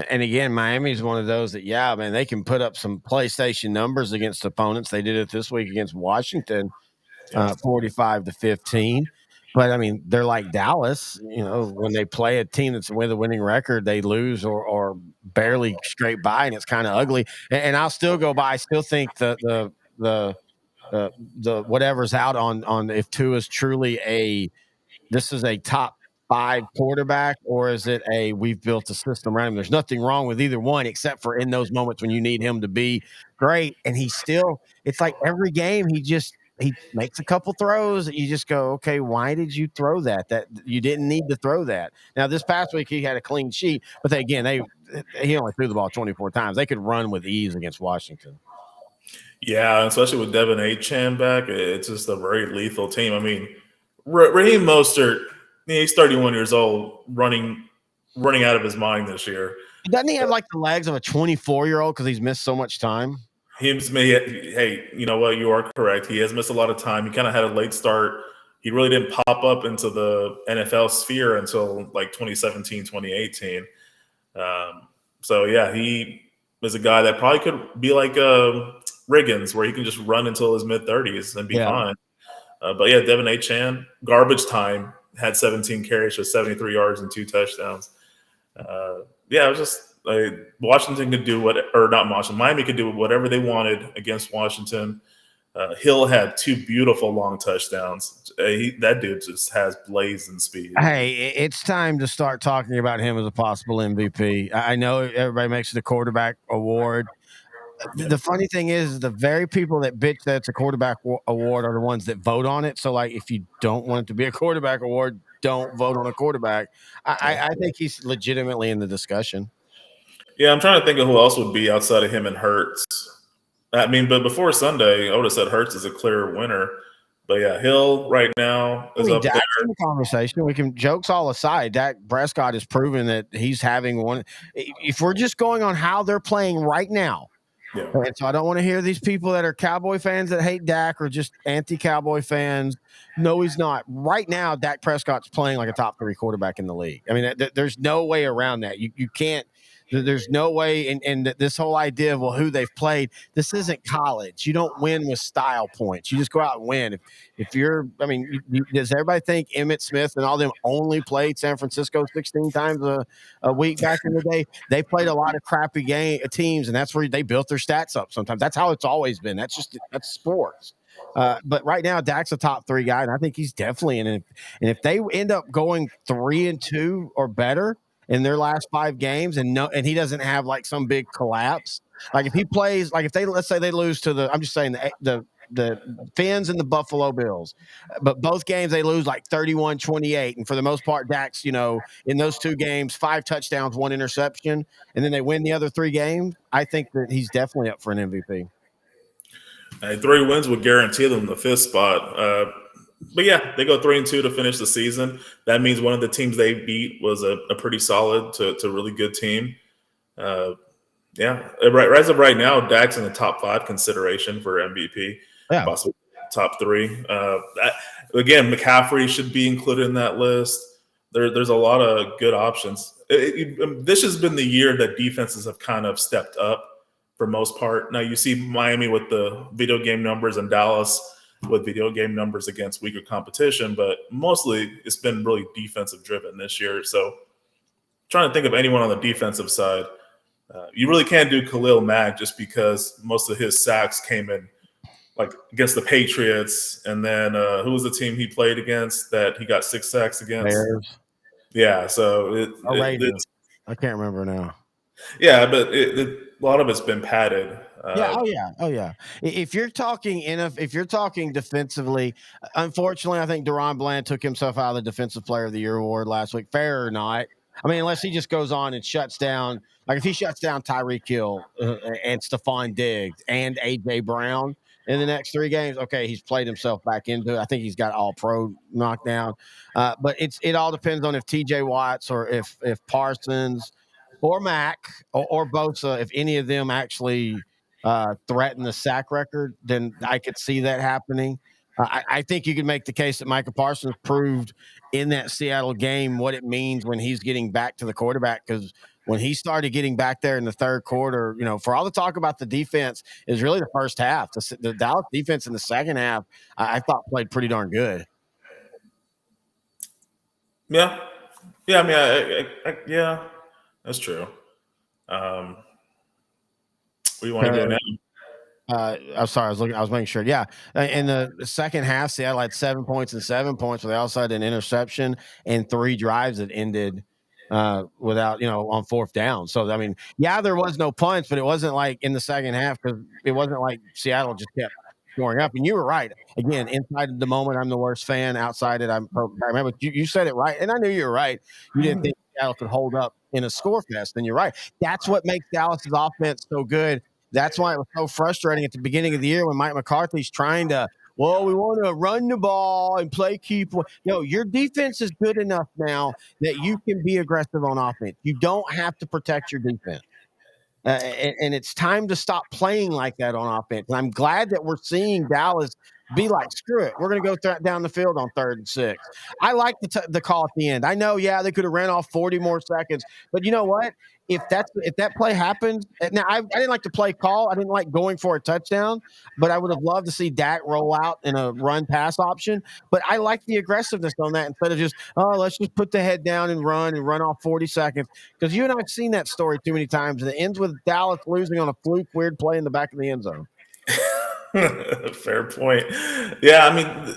And again, Miami's one of those that, yeah, man, they can put up some PlayStation numbers against opponents. They did it this week against Washington, Yeah. 45-15. But I mean, they're like Dallas. When they play a team that's with a winning record, they lose or barely scrape by, and it's kind of ugly. And I'll still go by. I still think the whatever's out on if Tua is truly this is a top 5 quarterback, or is it we've built a system around him? There's nothing wrong with either one, except for in those moments when you need him to be great. And it's like every game he makes a couple throws that you just go, okay, why did you throw that? That you didn't need to throw that. Now this past week he had a clean sheet, but he only threw the ball 24 times. They could run with ease against Washington. Yeah, especially with Devin Achane back, it's just a very lethal team. I mean, Raheem Mostert, he's 31 years old, running out of his mind this year. Doesn't he have like the legs of a 24-year-old because he's missed so much time? Hey, you know what? You are correct. He has missed a lot of time. He kind of had a late start. He really didn't pop up into the NFL sphere until like 2017, 2018. So, yeah, he is a guy that probably could be like Riggins, where he can just run until his mid-30s and be fine. But, yeah, Devin Achane, garbage time, had 17 carries for 73 yards and 2 touchdowns. It was just Washington could do Miami could do whatever they wanted against Washington. Hill had 2 beautiful long touchdowns. That dude just has blazing speed. Hey, it's time to start talking about him as a possible MVP. I know everybody makes it a quarterback award. The funny thing is, the very people that bitch that it's a quarterback award are the ones that vote on it. So, like, if you don't want it to be a quarterback award, don't vote on a quarterback. I think he's legitimately in the discussion. Yeah, I'm trying to think of who else would be outside of him and Hurts. I mean, but before Sunday, I would have said Hurts is a clear winner. But yeah, Hill right now is up Dak's there. in the conversation. We can, jokes all aside, Dak Prescott has proven that he's having one. If we're just going on how they're playing right now, Yeah. and so I don't want to hear these people that are Cowboy fans that hate Dak or just anti-Cowboy fans. No, he's not. Right now, Dak Prescott's playing like a top 3 quarterback in the league. I mean, there's no way around that. You can't. There's no way. And this whole idea of who they've played. This isn't college. You don't win with style points. You just go out and win. If you're, I mean, does everybody think Emmitt Smith and all them only played San Francisco 16 times a week back in the day? They played a lot of crappy teams, and that's where they built their stats up. Sometimes that's how it's always been. That's sports. But right now, Dak's a top 3 guy, and I think he's definitely in it. And if they end up going 3-2 or better in their last 5 games, and he doesn't have like some big collapse, like if he plays, like if they, let's say they lose to I'm just saying the Fins and the Buffalo Bills, but both games they lose like 31-28, and for the most part, Dak's in those 2 games 5 touchdowns, 1 interception, and then they win the other 3 games. I think that he's definitely up for an MVP. 3 wins would guarantee them the 5th spot. But yeah, they go 3-2 to finish the season. That means one of the teams they beat was a pretty solid to really good team. Yeah, right. As of right now, Dak's in the top 5 consideration for MVP, Yeah. possibly top 3. Again, McCaffrey should be included in that list. There's a lot of good options. This has been the year that defenses have kind of stepped up for most part. Now you see Miami with the video game numbers and Dallas with video game numbers against weaker competition, but mostly it's been really defensive driven this year. So trying to think of anyone on the defensive side. You really can't do Khalil Mack just because most of his sacks came in like against the Patriots, and then who was the team he played against that he got 6 sacks against? Bears. Yeah, so Raiders. I can't remember now. Yeah, but a lot of it's been padded. Yeah. Oh yeah. If you're talking defensively, unfortunately, I think Deron Bland took himself out of the Defensive Player of the Year award last week. Fair or not, I mean, unless he just goes on and shuts down, like if he shuts down Tyreek Hill and Stephon Diggs and AJ Brown in the next 3 games, okay, he's played himself back into it. I think he's got all pro knockdown. But it all depends on if TJ Watts or if Parsons or Mack or Bosa, if any of them actually threaten the sack record, then I could see that happening. I think you can make the case that Micah Parsons proved in that Seattle game what it means when he's getting back to the quarterback, because when he started getting back there in the 3rd quarter, for all the talk about the defense, is really the first half. The Dallas defense in the second half, I thought played pretty darn good. Yeah. I mean, yeah, that's true. Where do you want to go now? I'm sorry. I was making sure. Yeah. In the second half, Seattle had 7 points and 7 points, but they also had an interception and 3 drives that ended without, on 4th down. So, I mean, yeah, there was no punch, but it wasn't like in the second half, because it wasn't like Seattle just kept scoring up. And you were right. Again, inside the moment, I'm the worst fan. Outside it, I remember you said it right. And I knew you were right. You didn't think Seattle could hold up in a score fest. And you're right. That's what makes Dallas's offense so good. That's why it was so frustrating at the beginning of the year when Mike McCarthy's trying to, well, we want to run the ball and play keep. Your defense is good enough now that you can be aggressive on offense. You don't have to protect your defense. And it's time to stop playing like that on offense. And I'm glad that we're seeing Dallas be like, screw it, we're going to go down the field on 3rd and 6. I like the call at the end. I know, yeah, they could have ran off 40 more seconds, but you know what? If that play happens, now I didn't like the play call. I didn't like going for a touchdown, but I would have loved to see Dak roll out in a run pass option. But I like the aggressiveness on that instead of just, let's just put the head down and run off 40 seconds. Because you and I have seen that story too many times, and it ends with Dallas losing on a fluke weird play in the back of the end zone. Fair point. Yeah, I mean,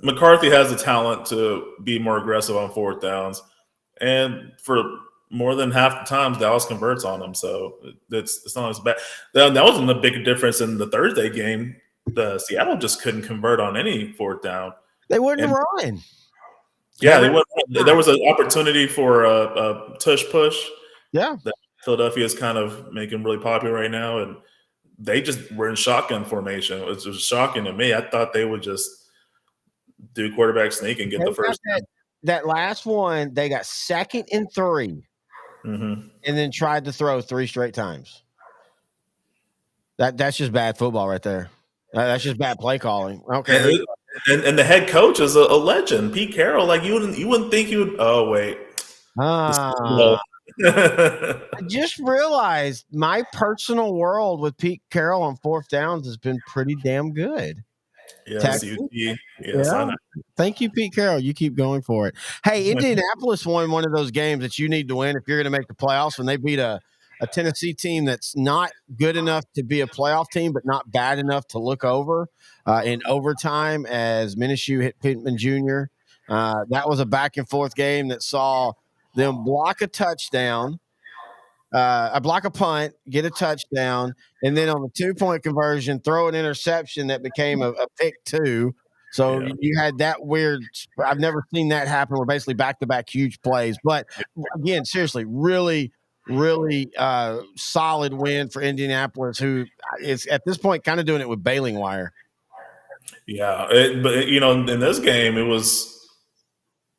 McCarthy has the talent to be more aggressive on 4th downs, and for more than half the times Dallas converts on them, so it's not as bad. That wasn't a big difference in the Thursday game. The Seattle just couldn't convert on any 4th down. They wouldn't run. Yeah, they wouldn't. There was an opportunity for a tush push. Yeah, that Philadelphia is kind of making really popular right now, and they just were in shotgun formation. It was just shocking to me. I thought they would just do quarterback sneak and get the first. That last one, they got 2nd and 3. Mm-hmm. And then tried to throw 3 straight times. That's just bad football right there. That's just bad play calling. Okay. And the head coach is a legend, Pete Carroll. Like you wouldn't think he would. Oh wait. I just realized my personal world with Pete Carroll on 4th downs has been pretty damn good. Yes, yeah. Thank you, Pete Carroll. You keep going for it. Hey, Indianapolis won one of those games that you need to win if you're going to make the playoffs. When they beat a a Tennessee team that's not good enough to be a playoff team, but not bad enough to look over in overtime as Minshew hit Pittman Jr. That was a back and forth game that saw them block a touchdown, I block a punt, get a touchdown, and then on the 2-point conversion, throw an interception that became a pick two. So Yeah. you had that weird. I've never seen that happen. Where basically back to back huge plays. But again, seriously, really, really solid win for Indianapolis, who is at this point kind of doing it with baling wire. Yeah, but in this game, it was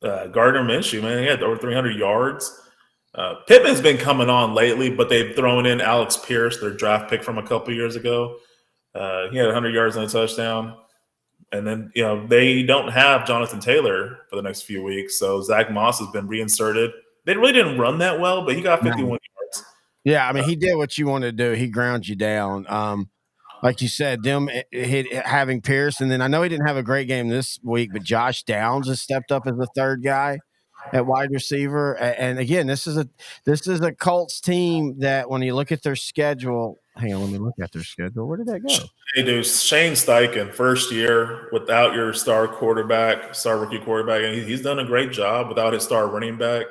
Gardner Minshew. Man, he had over 300 yards. Pittman's been coming on lately, but they've thrown in Alex Pierce, their draft pick from a couple years ago. He had 100 yards and a touchdown. And then, they don't have Jonathan Taylor for the next few weeks. So Zach Moss has been reinserted. They really didn't run that well, but he got 51 yards. Yeah, I mean, he did what you wanted to do. He ground you down. Like you said, them having Pierce, and then I know he didn't have a great game this week, but Josh Downs has stepped up as the third guy at wide receiver. And again, this is a Colts team that when you look at their schedule, hang on, let me look at their schedule. Where did that go? Hey, dude, Shane Steichen, first year without your star rookie quarterback, and he's done a great job without his star running back.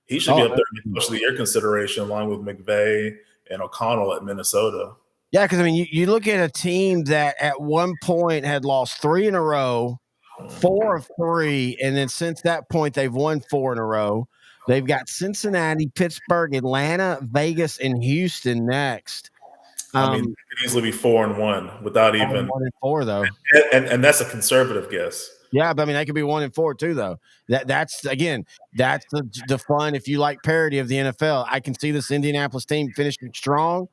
He should be up there in most of the year consideration, along with McVay and O'Connell at Minnesota. Yeah, because I mean, you look at a team that at one point had lost 3 in a row, 4 of 3, and then since that point they've won 4 in a row. They've got Cincinnati, Pittsburgh, Atlanta, Vegas, and Houston next. I mean, it could easily be 4-1 without even 1-4 though, and that's a conservative guess. Yeah, but I mean, they could be 1-4 too, though. That's the fun. If you like parody of the NFL, I can see this Indianapolis team finishing strong,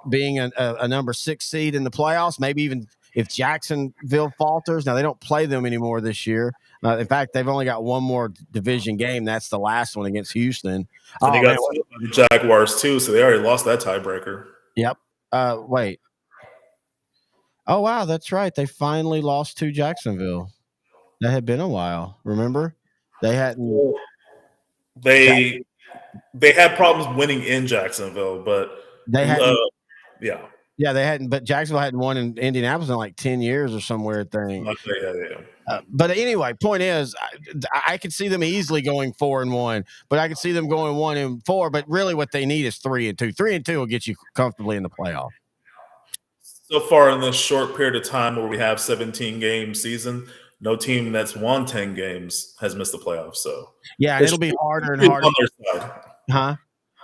being a number 6 seed in the playoffs. Maybe even if Jacksonville falters. Now they don't play them anymore this year. In fact, they've only got one more division game. That's the last one against Houston. And they got the Jaguars too, so they already lost that tiebreaker. Yep. Wait. Oh wow, that's right. They finally lost to Jacksonville. That had been a while. Remember, they hadn't. They had problems winning in Jacksonville, but they hadn't. Yeah, they hadn't. But Jacksonville hadn't won in Indianapolis in like 10 years or some weird thing. But anyway, point is, I could see them easily going 4-1, but I could see them going 1-4. But really, what they need is 3-2. 3-2 will get you comfortably in the playoff. So far in this short period of time where we have 17-game season, no team that's won 10 games has missed the playoffs. So yeah, it'll be harder and harder. On their side. Huh?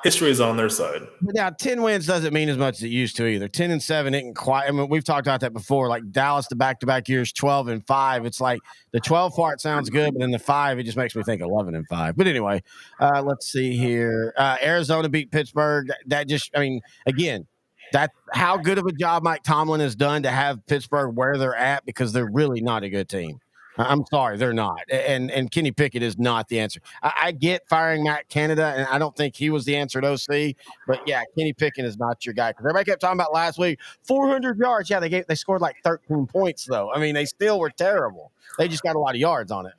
History is on their side. But now 10 wins doesn't mean as much as it used to either. 10-7 isn't quite. I mean, we've talked about that before. Like Dallas, the back-to-back years, 12-5. It's like the 12 part sounds good, but then the 5, it just makes me think 11-5. But anyway, let's see here. Arizona beat Pittsburgh. That just, I mean, again, that's how good of a job Mike Tomlin has done to have Pittsburgh where they're at, because they're really not a good team. I'm sorry, they're not. And Kenny Pickett is not the answer. I get firing Matt Canada, and I don't think he was the answer at OC. But, yeah, Kenny Pickett is not your guy. Because everybody kept talking about last week, 400 yards. Yeah, they scored like 13 points, though. I mean, they still were terrible. They just got a lot of yards on it.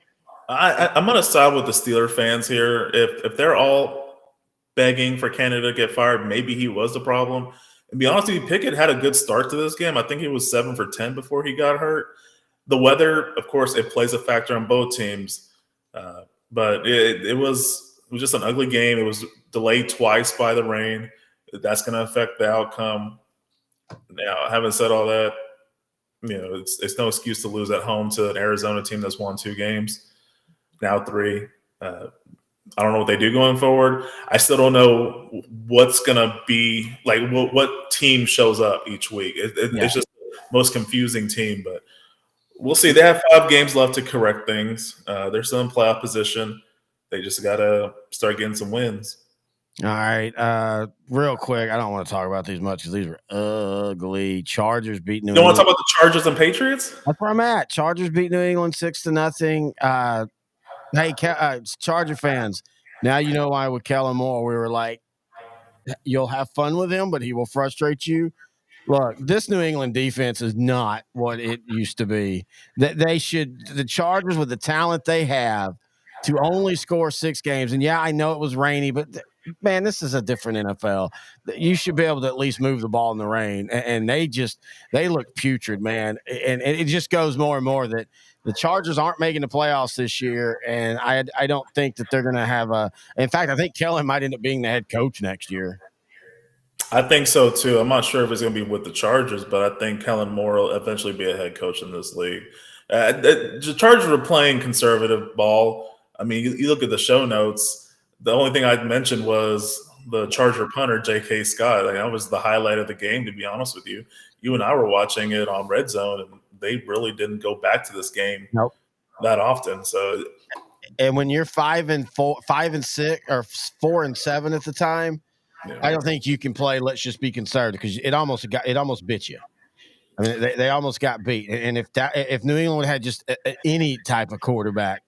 I'm going to side with the Steeler fans here. If they're all begging for Canada to get fired, maybe he was the problem. And be honest with you, Pickett had a good start to this game. I think he was 7 for 10 before he got hurt. The weather, of course, it plays a factor on both teams, but it was just an ugly game. It was delayed twice by the rain. That's going to affect the outcome. Now, having said all that, it's no excuse to lose at home to an Arizona team that's won 2 games, now 3. I don't know what they do going forward. I still don't know what's going to be like. What team shows up each week? It's just the most confusing team, but. We'll see. They have 5 games left to correct things. They're still in playoff position. They just got to start getting some wins. All right. Real quick, I don't want to talk about these much because these were ugly. Chargers beat New England. You don't want to talk about the Chargers and Patriots? That's where I'm at. Chargers beat New England 6-0. Hey, Charger fans, now you know why with Kellen Moore we were like, you'll have fun with him, but he will frustrate you. Look, this New England defense is not what it used to be. The Chargers with the talent they have to only score 6 games. And yeah, I know it was rainy, but man, this is a different NFL. You should be able to at least move the ball in the rain. And they look putrid, man. And it just goes more and more that the Chargers aren't making the playoffs this year. And I don't think that they're going to have a. In fact, I think Kellen might end up being the head coach next year. I think so too. I'm not sure if it's going to be with the Chargers, but I think Kellen Moore will eventually be a head coach in this league. The Chargers were playing conservative ball. I mean, you look at the show notes. The only thing I mentioned was the Charger punter, J.K. Scott. Like, that was the highlight of the game, to be honest with you. You and I were watching it on Red Zone, and they really didn't go back to this game Nope. that often. So, and when you're 5-4, 5-6, or 4-7 at the time, yeah. I don't think you can play. Let's just be conservative because it almost bit you. I mean, they almost got beat. And if New England had just any type of quarterback,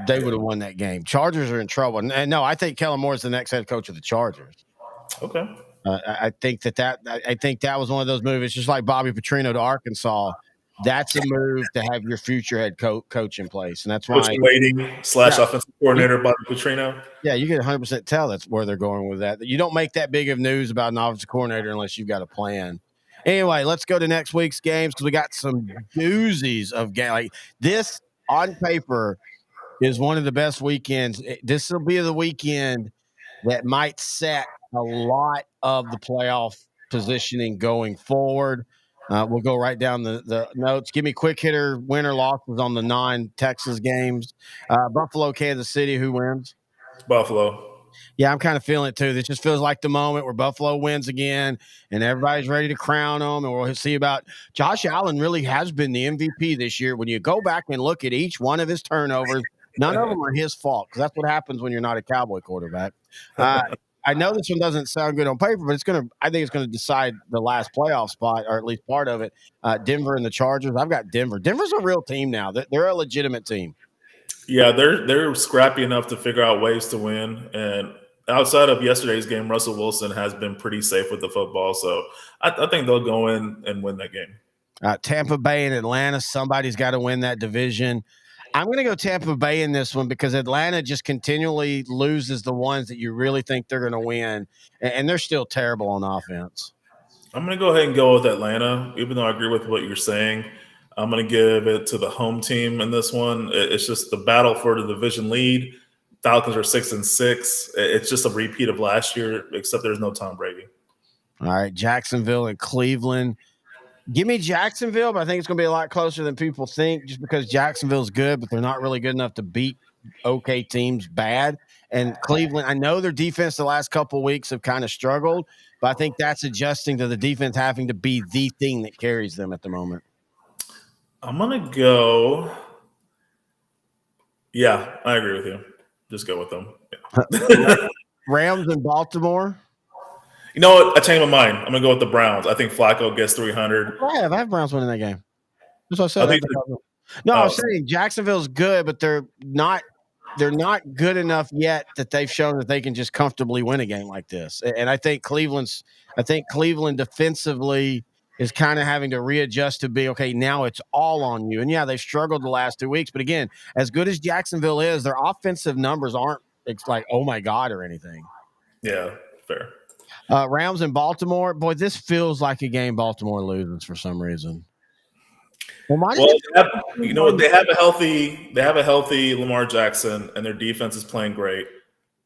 they would have won that game. Chargers are in trouble. And no, I think Kellen Moore is the next head coach of the Chargers. Okay. I think that was one of those moves. Just like Bobby Petrino to Arkansas. That's a move to have your future head coach in place, and that's why waiting / offensive coordinator Bobby Petrino. Yeah, you can 100% tell that's where they're going with that. You don't make that big of news about an offensive coordinator unless you've got a plan. Anyway, let's go to next week's games because we got some doozies of games. Like this on paper is one of the best weekends. This will be the weekend that might set a lot of the playoff positioning going forward. We'll go right down the notes. Give me quick hitter winner losses on the non-Texas games. Buffalo, Kansas City, who wins? Buffalo. Yeah, I'm kind of feeling it too. This just feels like the moment where Buffalo wins again and everybody's ready to crown them. And we'll see about Josh Allen really has been the MVP this year. When you go back and look at each one of his turnovers, none of them are his fault because that's what happens when you're not a Cowboy quarterback. I know this one doesn't sound good on paper, but I think it's going to decide the last playoff spot, or at least part of it. Denver and the Chargers. I've got Denver. Denver's a real team now. They're a legitimate team. Yeah, they're scrappy enough to figure out ways to win. And outside of yesterday's game, Russell Wilson has been pretty safe with the football. So I think they'll go in and win that game. Tampa Bay and Atlanta, somebody's got to win that division. I'm going to go Tampa Bay in this one because Atlanta just continually loses the ones that you really think they're going to win, and they're still terrible on offense. I'm going to go ahead and go with Atlanta, even though I agree with what you're saying. I'm going to give it to the home team in this one. It's just the battle for the division lead. Falcons are 6-6. It's just a repeat of last year, except there's no Tom Brady. All right, Jacksonville and Cleveland. Give me Jacksonville, but I think it's going to be a lot closer than people think just because Jacksonville's good, but they're not really good enough to beat okay teams bad. And Cleveland, I know their defense the last couple of weeks have kind of struggled, but I think that's adjusting to the defense having to be the thing that carries them at the moment. I'm going to go. Yeah, I agree with you. Just go with them. Yeah. Rams in Baltimore. You know what? I changed my mind. I'm going to go with the Browns. I think Flacco gets 300. I have Browns winning that game. That's what I said. I was saying Jacksonville's good, but they're not good enough yet that they've shown that they can just comfortably win a game like this. And I think Cleveland defensively is kind of having to readjust to be, okay, now it's all on you. And yeah, they've struggled the last 2 weeks, but again, as good as Jacksonville is, their offensive numbers aren't like, oh my God, or anything. Yeah, fair. Rams in Baltimore. Boy, this feels like a game Baltimore loses for some reason. They have a healthy Lamar Jackson, and their defense is playing great.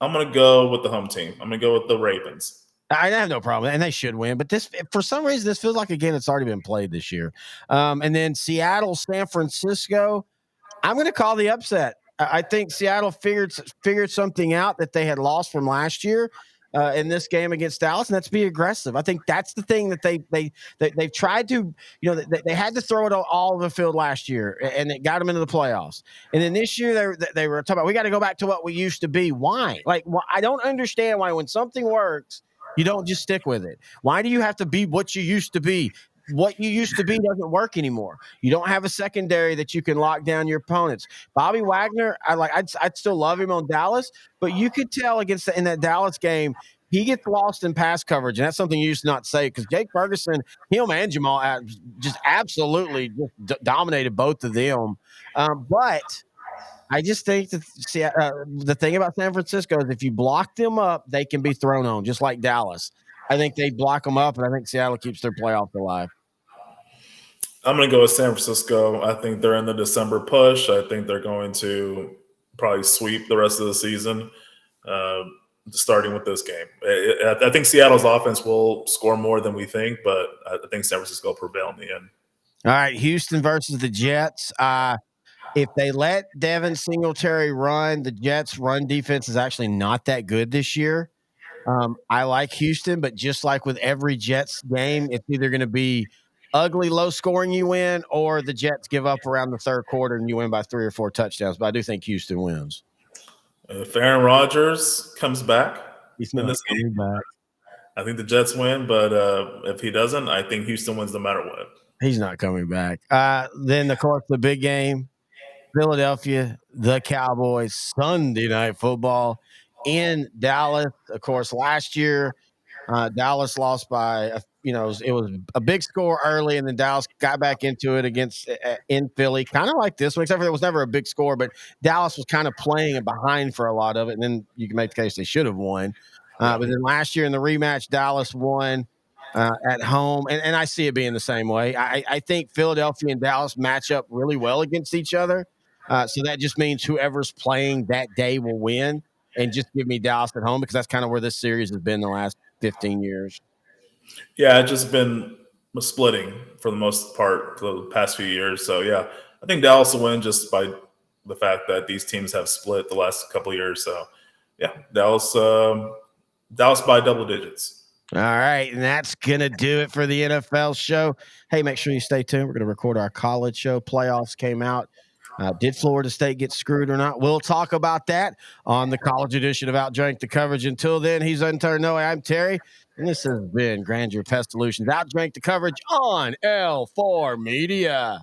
I'm going to go with the home team. I'm going to go with the Ravens. I have no problem, and they should win. But this, for some reason, this feels like a game that's already been played this year. And then Seattle, San Francisco. I'm going to call the upset. I think Seattle figured something out that they had lost from last year in this game against Dallas, and that's be aggressive. I think that's the thing that they've tried to, they had to throw it all over the field last year, and it got them into the playoffs. And then this year they were talking about, we got to go back to what we used to be. Why? I don't understand why when something works, you don't just stick with it. Why do you have to be what you used to be? What you used to be doesn't work anymore. You don't have a secondary that you can lock down your opponents. Bobby Wagner, I'd still love him on Dallas, but you could tell in that Dallas game, he gets lost in pass coverage, and that's something you used to not say because Jake Ferguson, him and Jamal just absolutely just dominated both of them. But I just think that the thing about San Francisco is if you block them up, they can be thrown on, just like Dallas. I think they block them up, and I think Seattle keeps their playoff alive. I'm going to go with San Francisco. I think they're in the December push. I think they're going to probably sweep the rest of the season, uh, starting with this game. I think Seattle's offense will score more than we think, but I think San Francisco will prevail in the end. All right, Houston versus the Jets. If they let Devin Singletary run, the Jets' run defense is actually not that good this year. I like Houston, but just like with every Jets game, it's either going to be ugly, low scoring, you win, or the Jets give up around the third quarter and you win by 3 or 4 touchdowns. But I do think Houston wins. If Aaron Rodgers comes back He's in not this game, coming back. I think the Jets win. But if he doesn't, I think Houston wins no matter what. He's not coming back. Then, of course, the big game, Philadelphia, the Cowboys, Sunday Night Football in Dallas. Of course, last year, Dallas lost by, it was a big score early, and then Dallas got back into it against in Philly, kind of like this one, except for it was never a big score, but Dallas was kind of playing it behind for a lot of it, and then you can make the case they should have won. Yeah. But then last year in the rematch, Dallas won at home, and I see it being the same way. I think Philadelphia and Dallas match up really well against each other, so that just means whoever's playing that day will win, and just give me Dallas at home because that's kind of where this series has been the last 15 years. Yeah, it's just been splitting for the most part for the past few years. So yeah, I think Dallas will win just by the fact that these teams have split the last couple of years. So yeah, Dallas by double digits. All right, and that's going to do it for the NFL show. Hey, make sure you stay tuned. We're going to record our college show. Playoffs came out. Did Florida State get screwed or not? We'll talk about that on the college edition of OutDrank the Coverage. Until then, he's Unturn Noe. I'm Terry, and this has been Grandeur Pest Solutions. OutDrank the Coverage on L4 Media.